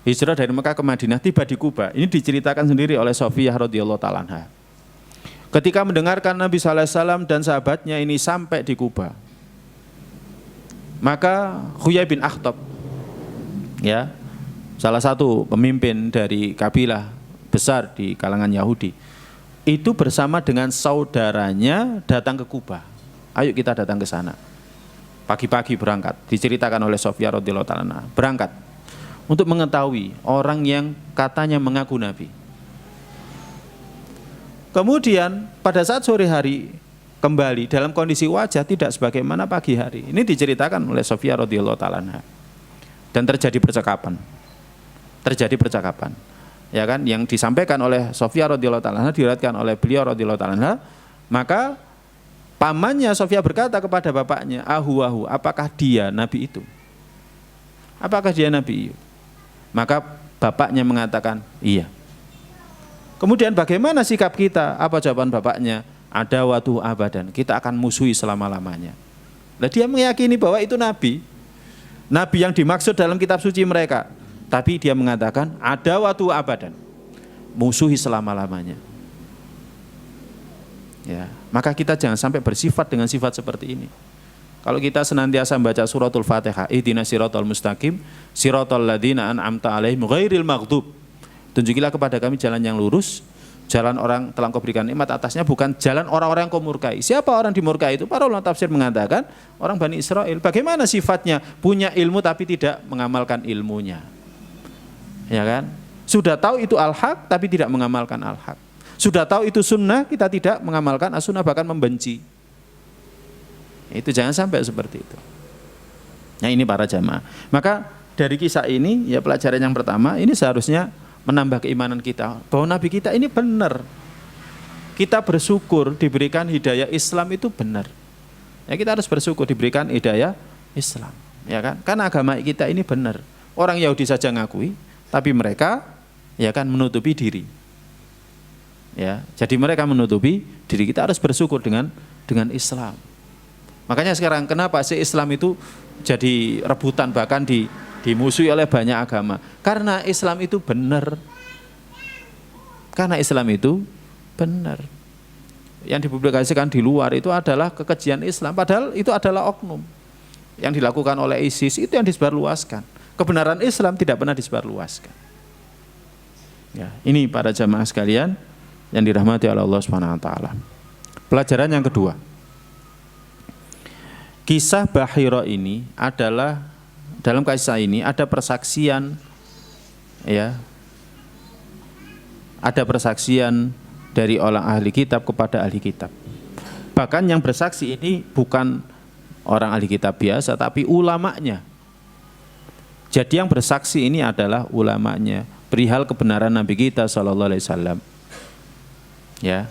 hijrah dari Mekah ke Madinah, tiba di Kuba. Ini diceritakan sendiri oleh Sofiyah radhiyallahu ta'ala anha. Ketika mendengarkan Nabi sallallahu alaihi wasallam dan sahabatnya ini sampai di Kuba, maka Huyai bin Akhtab, ya, salah satu pemimpin dari kabilah besar di kalangan Yahudi, itu bersama dengan saudaranya datang ke Kuba. Ayo kita datang ke sana. Pagi-pagi berangkat, diceritakan oleh Sofiyah radhiyallahu ta'ala anha, berangkat untuk mengetahui orang yang katanya mengaku nabi. Kemudian pada saat sore hari kembali dalam kondisi wajah tidak sebagaimana pagi hari. Ini diceritakan oleh Sofia radhiyallahu taala anha. Dan terjadi percakapan. Ya kan, yang disampaikan oleh Sofia radhiyallahu taala anha diriwayatkan oleh beliau radhiyallahu taala anha, maka pamannya Sofia berkata kepada bapaknya, "Ahu, apakah dia nabi itu?" Apakah dia nabi? Maka bapaknya mengatakan, "Iya." Kemudian bagaimana sikap kita? Apa jawaban bapaknya? Ada waktu abadan, kita akan musuhi selama-lamanya. Nah, dia meyakini bahwa itu nabi. Nabi yang dimaksud dalam kitab suci mereka. Tapi dia mengatakan ada waktu abadan, musuhi selama-lamanya. Ya, maka kita jangan sampai bersifat dengan sifat seperti ini. Kalau kita senantiasa membaca suratul Fatihah, ihdinas siratal mustaqim, siratal ladzina an'amta 'alaihim ghairil maghdub. Tunjukilah kepada kami jalan yang lurus, jalan orang telah Engkau berikan nikmat atasnya, bukan jalan orang-orang yang Kau murkai. Siapa orang dimurkai itu? Para ulama tafsir mengatakan orang Bani Israel. Bagaimana sifatnya? Punya ilmu tapi tidak mengamalkan ilmunya. Ya kan? Sudah tahu itu al-haq tapi tidak mengamalkan al-haq. Sudah tahu itu sunnah, kita tidak mengamalkan as-sunnah, bahkan membenci. Itu jangan sampai seperti itu. Nah, ini para jamaah. Maka dari kisah ini, ya pelajaran yang pertama, ini seharusnya menambah keimanan kita bahwa Nabi kita ini benar. Kita bersyukur diberikan hidayah Islam itu benar. Ya, kita harus bersyukur diberikan hidayah Islam, ya kan? Karena agama kita ini benar. Orang Yahudi saja ngakui, tapi mereka ya kan menutupi diri. Ya, jadi mereka menutupi diri. Kita harus bersyukur dengan Islam. Makanya sekarang kenapa sih Islam itu jadi rebutan, bahkan dimusuhi oleh banyak agama? Karena Islam itu benar. Karena Islam itu benar. Yang dipublikasikan di luar itu adalah kekejian Islam, padahal itu adalah oknum. Yang dilakukan oleh ISIS itu yang disebarluaskan. Kebenaran Islam tidak pernah disebarluaskan. Ya, ini para jamaah sekalian yang dirahmati oleh Allah Subhanahu wa taala. Pelajaran yang kedua. Kisah Bahira ini adalah, dalam kisah ini ada persaksian, ya, ada persaksian dari orang ahli kitab kepada ahli kitab. Bahkan yang bersaksi ini bukan orang ahli kitab biasa, tapi ulamanya. Jadi yang bersaksi ini adalah ulamanya perihal kebenaran Nabi kita Shallallahu Alaihi Wasallam. Ya,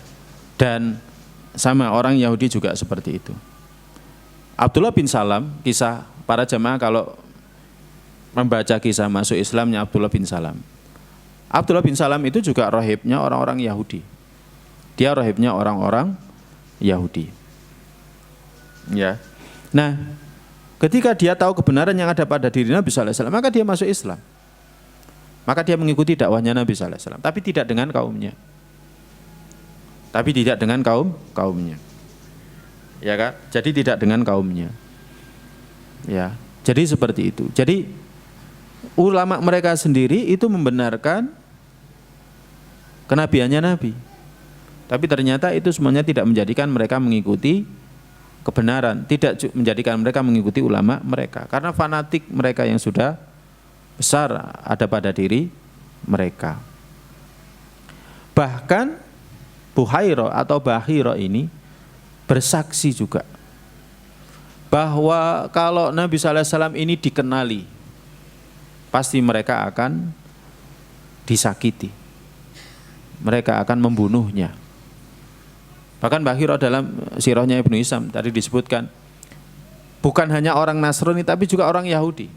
dan sama orang Yahudi juga seperti itu. Abdullah bin Salam, kisah para jamaah kalau membaca kisah masuk Islamnya Abdullah bin Salam. Abdullah bin Salam itu juga rahibnya orang-orang Yahudi. Dia rahibnya orang-orang Yahudi. Ya. Nah, ketika dia tahu kebenaran yang ada pada diri Nabi sallallahu alaihi wasallam, maka dia masuk Islam. Maka dia mengikuti dakwahnya Nabi sallallahu alaihi wasallam, tapi tidak dengan kaumnya. Kaumnya. Ya kan? Jadi tidak dengan kaumnya. Ya. Jadi seperti itu. Jadi ulama mereka sendiri itu membenarkan kenabiannya Nabi. Tapi ternyata itu semuanya tidak menjadikan mereka mengikuti kebenaran, tidak menjadikan mereka mengikuti ulama mereka, karena fanatik mereka yang sudah besar ada pada diri mereka. Bahkan Buhairah atau Bahira ini bersaksi juga bahwa kalau Nabi sallallahu alaihi wasallam ini dikenali, pasti mereka akan disakiti, mereka akan membunuhnya. Bahkan Bahira dalam sirahnya Ibnu Hisham tadi disebutkan bukan hanya orang Nasrani tapi juga orang Yahudi.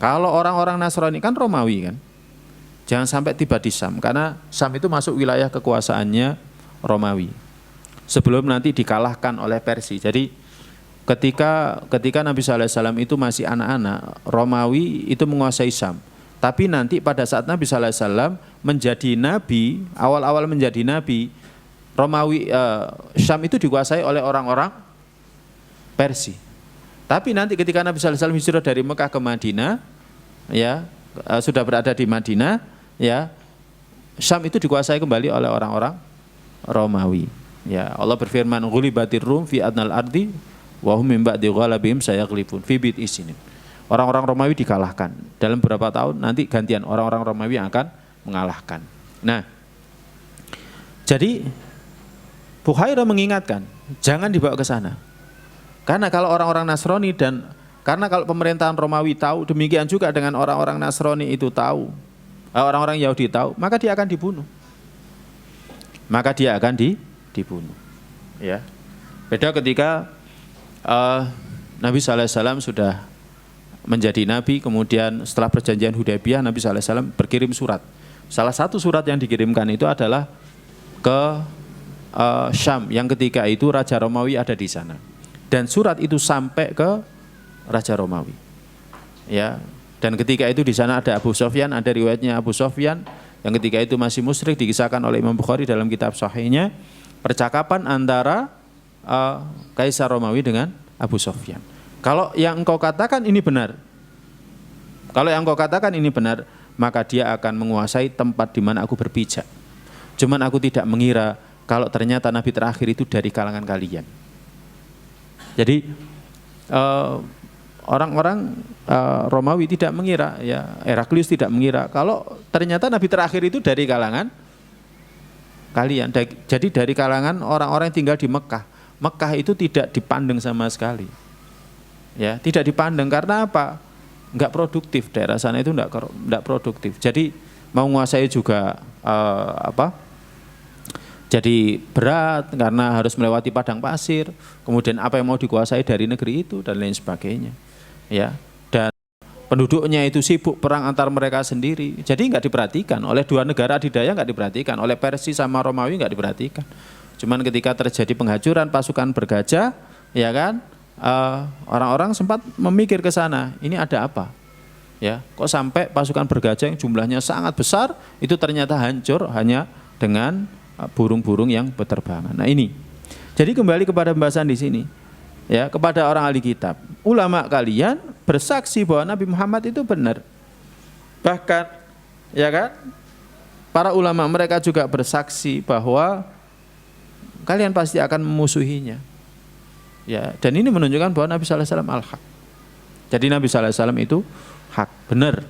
Kalau orang-orang Nasrani kan Romawi kan, jangan sampai tiba di Syam, karena Syam itu masuk wilayah kekuasaannya Romawi sebelum nanti dikalahkan oleh Persia. Jadi ketika Nabi sallallahu alaihi wasallam itu masih anak-anak, Romawi itu menguasai Syam. Tapi nanti pada saat Nabi sallallahu alaihi wasallam menjadi nabi, awal-awal menjadi nabi, Romawi Syam itu dikuasai oleh orang-orang Persia. Tapi nanti ketika Nabi sallallahu alaihi wasallam hijrah dari Mekah ke Madinah, ya, sudah berada di Madinah, ya, Syam itu dikuasai kembali oleh orang-orang Romawi. Ya, Allah berfirman, "Ghulibatir Rum fi adnal ardi wa hum min ba'di ghalabihim sayaghlibun fi bid'i sinin." Orang-orang Romawi dikalahkan. Dalam beberapa tahun nanti gantian orang-orang Romawi yang akan mengalahkan. Nah, jadi Buhairah mengingatkan Jangan dibawa ke sana. Karena kalau orang-orang Nasrani karena kalau pemerintahan Romawi tahu, demikian juga dengan orang-orang Nasrani itu tahu, orang-orang Yahudi tahu, maka dia akan dibunuh. Maka dia akan dibunuh. Ya. Beda ketika Nabi SAW sudah menjadi nabi, kemudian setelah perjanjian Hudaybiyah Nabi SAW berkirim surat. Salah satu surat yang dikirimkan itu adalah ke Syam, yang ketika itu Raja Romawi ada di sana. Dan surat itu sampai ke Raja Romawi. Ya. Dan ketika itu di sana ada Abu Sufyan, ada riwayatnya Abu Sufyan yang ketika itu masih musyrik, dikisahkan oleh Imam Bukhari dalam kitab Sahihnya, percakapan antara Kaisar Romawi dengan Abu Sufyan. Kalau yang engkau katakan ini benar, maka dia akan menguasai tempat di mana aku berpijak. Cuman aku tidak mengira kalau ternyata Nabi terakhir itu dari kalangan kalian. Jadi orang-orang Romawi tidak mengira, ya Heraklius tidak mengira kalau ternyata Nabi terakhir itu dari kalangan kalian. Jadi dari kalangan orang-orang yang tinggal di Mekah. Mekah itu tidak dipandang sama sekali. Ya, tidak dipandang karena apa? Enggak produktif, daerah sana itu enggak produktif. Jadi mau menguasai juga jadi berat karena harus melewati padang pasir. Kemudian apa yang mau dikuasai dari negeri itu dan lain sebagainya. Ya. Dan penduduknya itu sibuk perang antar mereka sendiri. Jadi enggak diperhatikan oleh dua negara adidaya, enggak diperhatikan oleh Persia sama Romawi, enggak diperhatikan. Cuman ketika terjadi penghancuran pasukan bergajah, ya kan, orang-orang sempat memikir ke sana, ini ada apa? Ya, kok sampai pasukan bergajah yang jumlahnya sangat besar itu ternyata hancur hanya dengan burung-burung yang berterbangan. Nah ini, jadi kembali kepada pembahasan di sini, ya, kepada orang ahli kitab, ulama kalian bersaksi bahwa Nabi Muhammad itu benar. Bahkan, ya kan, para ulama mereka juga bersaksi bahwa kalian pasti akan memusuhinya. Ya, dan ini menunjukkan bahwa Nabi sallallahu alaihi wasallam al-haq. Jadi Nabi sallallahu alaihi wasallam itu hak, benar.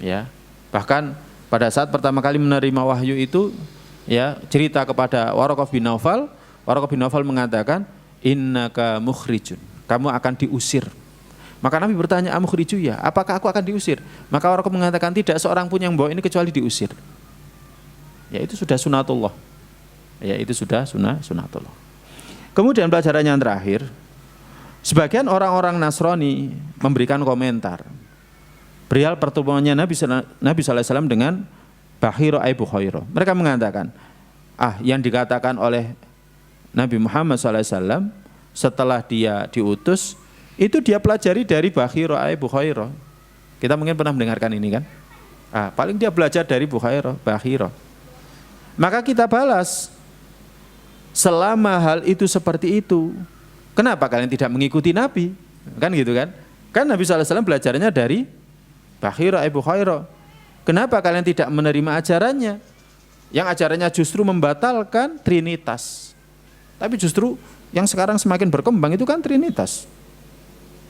Ya. Bahkan pada saat pertama kali menerima wahyu itu, ya, cerita kepada Waraqah bin Naufal mengatakan, "Innaka mukhrijun." Kamu akan diusir. Maka Nabi bertanya, "Amukhriju ya? Apakah aku akan diusir?" Maka Waraqah mengatakan, "Tidak seorang pun yang bawa ini kecuali diusir." Ya, itu sudah sunatullah. Ya, itu sudah sunatullah. Kemudian pelajaran yang terakhir, sebagian orang-orang Nasrani memberikan komentar perihal pertemuannya Nabi sallallahu alaihi wasallam dengan Bahira Abu Khairah. Mereka mengatakan, yang dikatakan oleh Nabi Muhammad sallallahu alaihi wasallam setelah dia diutus itu dia pelajari dari Bahira Abu Khairah. Kita mungkin pernah mendengarkan ini kan? Paling dia belajar dari Bahira. Maka kita balas, selama hal itu seperti itu, kenapa kalian tidak mengikuti Nabi? Kan gitu kan? Kan Nabi SAW belajarnya dari Bahira Abu Khairah. Kenapa kalian tidak menerima ajarannya? Yang ajarannya justru membatalkan Trinitas. Tapi justru yang sekarang semakin berkembang itu kan Trinitas.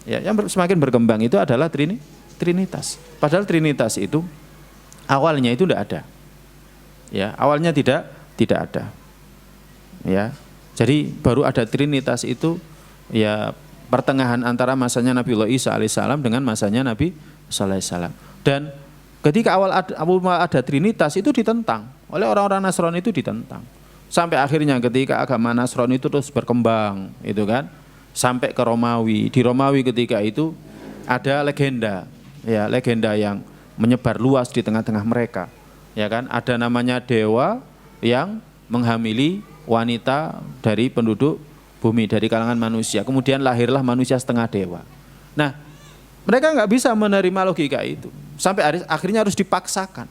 Ya, yang semakin berkembang itu adalah Trinitas. Padahal Trinitas itu awalnya itu tidak ada. Ya, awalnya tidak ada. Ya, jadi baru ada Trinitas itu, ya, pertengahan antara masanya Nabiullah Isa alaihissalam dengan masanya Nabi sallallahu alaihi wasallam. Dan ketika awal ada Trinitas itu ditentang oleh orang-orang Nasrani, itu ditentang. Sampai akhirnya ketika agama Nasrani itu terus berkembang, itu kan, sampai ke Romawi. Di Romawi ketika itu ada legenda, ya, legenda yang menyebar luas di tengah-tengah mereka. Ya kan, ada namanya dewa yang menghamili wanita dari penduduk bumi, dari kalangan manusia. Kemudian lahirlah manusia setengah dewa. Nah, mereka nggak bisa menerima logika itu. Sampai akhirnya harus dipaksakan.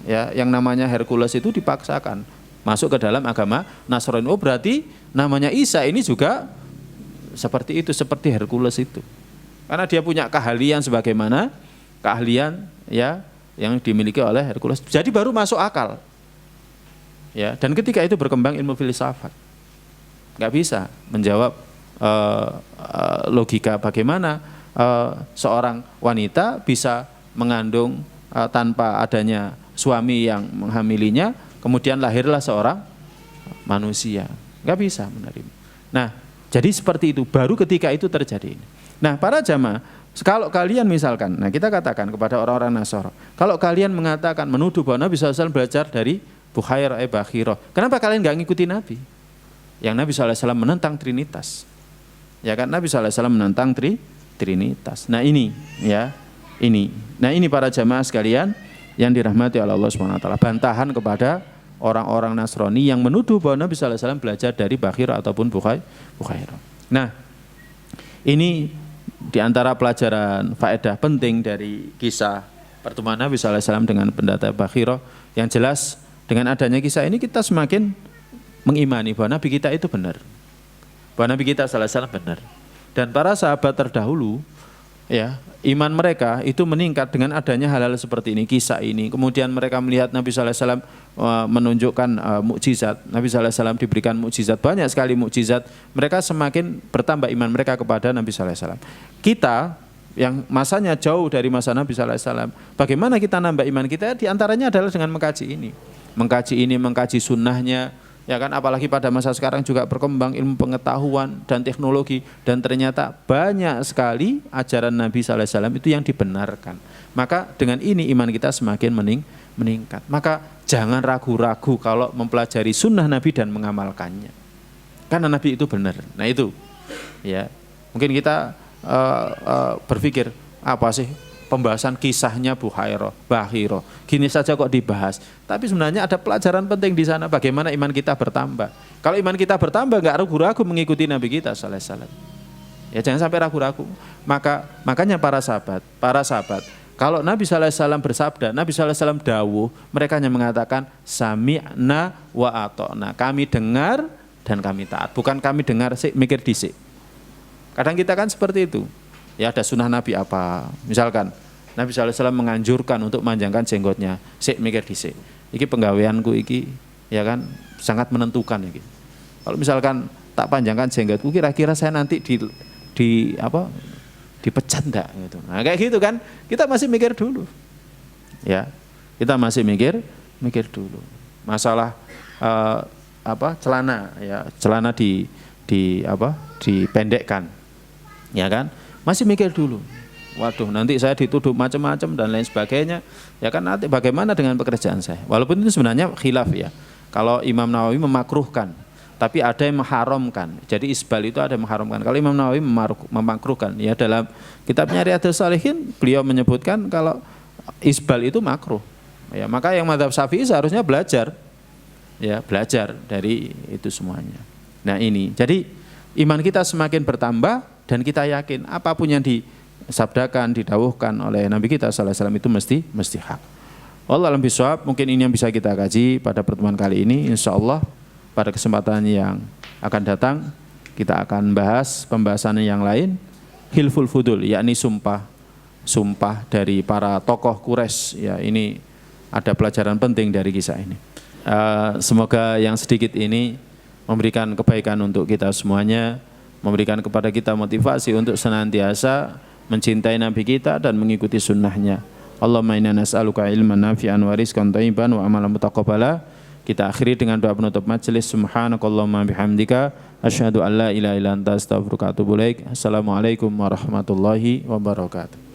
Ya, yang namanya Hercules itu dipaksakan masuk ke dalam agama Nasrani. Oh, berarti namanya Isa ini juga seperti itu, seperti Hercules itu. Karena dia punya keahlian sebagaimana keahlian, ya, yang dimiliki oleh Hercules. Jadi baru masuk akal. Ya, dan ketika itu berkembang ilmu filsafat. Nggak bisa menjawab logika bagaimana seorang wanita bisa mengandung tanpa adanya suami yang menghamilinya, kemudian lahirlah seorang manusia. Nggak bisa menerima. Nah, jadi seperti itu, baru ketika itu terjadi. Nah, para jamaah, kalau kalian misalkan, nah kita katakan kepada orang-orang Nasara, kalau kalian mengatakan, menuduh bahwa Nabi SAW belajar dari Bukhair Bakhiro, kenapa kalian nggak ngikuti Nabi? Yang Nabi SAW menentang Trinitas. Ya kan, Nabi SAW menentang Trinitas. Nah ini, ya, ini. Nah ini para jamaah sekalian yang dirahmati oleh Allah SWT, bantahan kepada orang-orang Nasrani yang menuduh bahwa Nabi SAW belajar dari Bakhir ataupun Bukhair. Nah, ini diantara pelajaran faedah penting dari kisah pertemuan Nabi SAW dengan pendeta Bakhir. Yang jelas dengan adanya kisah ini kita semakin mengimani bahwa Nabi kita itu benar, bahwa Nabi kita SAW benar. Dan para sahabat terdahulu, ya, iman mereka itu meningkat dengan adanya hal-hal seperti ini, kisah ini. Kemudian mereka melihat Nabi SAW menunjukkan mukjizat. Nabi SAW diberikan mukjizat, banyak sekali mukjizat. Mereka semakin bertambah iman mereka kepada Nabi SAW. Kita yang masanya jauh dari masa Nabi SAW, bagaimana kita nambah iman kita? Di antaranya adalah dengan mengkaji ini, mengkaji sunnahnya. Ya kan, apalagi pada masa sekarang juga berkembang ilmu pengetahuan dan teknologi, dan ternyata banyak sekali ajaran Nabi SAW itu yang dibenarkan. Maka dengan ini iman kita semakin meningkat. Maka jangan ragu-ragu kalau mempelajari sunnah Nabi dan mengamalkannya, karena Nabi itu benar. Nah itu, ya, mungkin kita berpikir apa sih pembahasan kisahnya Bakhiro, gini saja kok dibahas. Tapi sebenarnya ada pelajaran penting di sana, bagaimana iman kita bertambah. Kalau iman kita bertambah, nggak ragu-ragu mengikuti Nabi kita sallallahu alaihi wasallam. Ya jangan sampai ragu-ragu. Makanya para sahabat, kalau Nabi sallallahu alaihi wasallam bersabda, Nabi sallallahu alaihi wasallam dawuh, mereka hanya mengatakan sami'na wa ata'na. Kami dengar dan kami taat. Bukan kami dengar sik mikir dhisik. Kadang kita kan seperti itu. Ya ada sunnah Nabi apa, misalkan Nabi SAW menganjurkan untuk memanjangkan jenggotnya, sik mikir dhisik, iki penggaweanku iki, ya kan, sangat menentukan iki. Kalau misalkan tak panjangkan jenggotku, kira-kira saya nanti dipecat enggak gitu. Nah kayak gitu kan, kita masih mikir dulu, ya, kita masih mikir dulu. Masalah celana, ya, celana dipendekkan, ya kan. Masih mikir dulu, waduh nanti saya dituduh macam-macam dan lain sebagainya, ya kan, nanti bagaimana dengan pekerjaan saya. Walaupun itu sebenarnya khilaf, ya, kalau Imam Nawawi memakruhkan, tapi ada yang mengharamkan. Jadi isbal itu ada yang mengharamkan. Kalau Imam Nawawi memakruhkan, ya, dalam kitabnya Riyadhus Shalihin beliau menyebutkan kalau isbal itu makruh, ya, maka yang mazhab Syafi'i seharusnya belajar, ya, belajar dari itu semuanya. Nah ini, jadi iman kita semakin bertambah, dan kita yakin apapun yang disabdakan, didawuhkan oleh Nabi kita sallallahu alaihi wasallam itu mesti hak. Wallahu a'lam bishawab. Mungkin ini yang bisa kita kaji pada pertemuan kali ini. Insyaallah pada kesempatan yang akan datang kita akan bahas pembahasan yang lain, hilful fudul, yakni sumpah dari para tokoh Quraisy. Ya, ini ada pelajaran penting dari kisah ini. Semoga yang sedikit ini memberikan kebaikan untuk kita semuanya, memberikan kepada kita motivasi untuk senantiasa mencintai Nabi kita dan mengikuti sunnahnya. Allahumma inna nas'aluka ilman nafi'an wa rizqan thayyiban wa amalan mutaqabbala. Kita akhiri dengan doa penutup majelis. Subhanakallahumma bihamdika asyhadu an la ilaha illa anta astaghfiruka wa atubu ilaik. Assalamualaikum warahmatullahi wabarakatuh.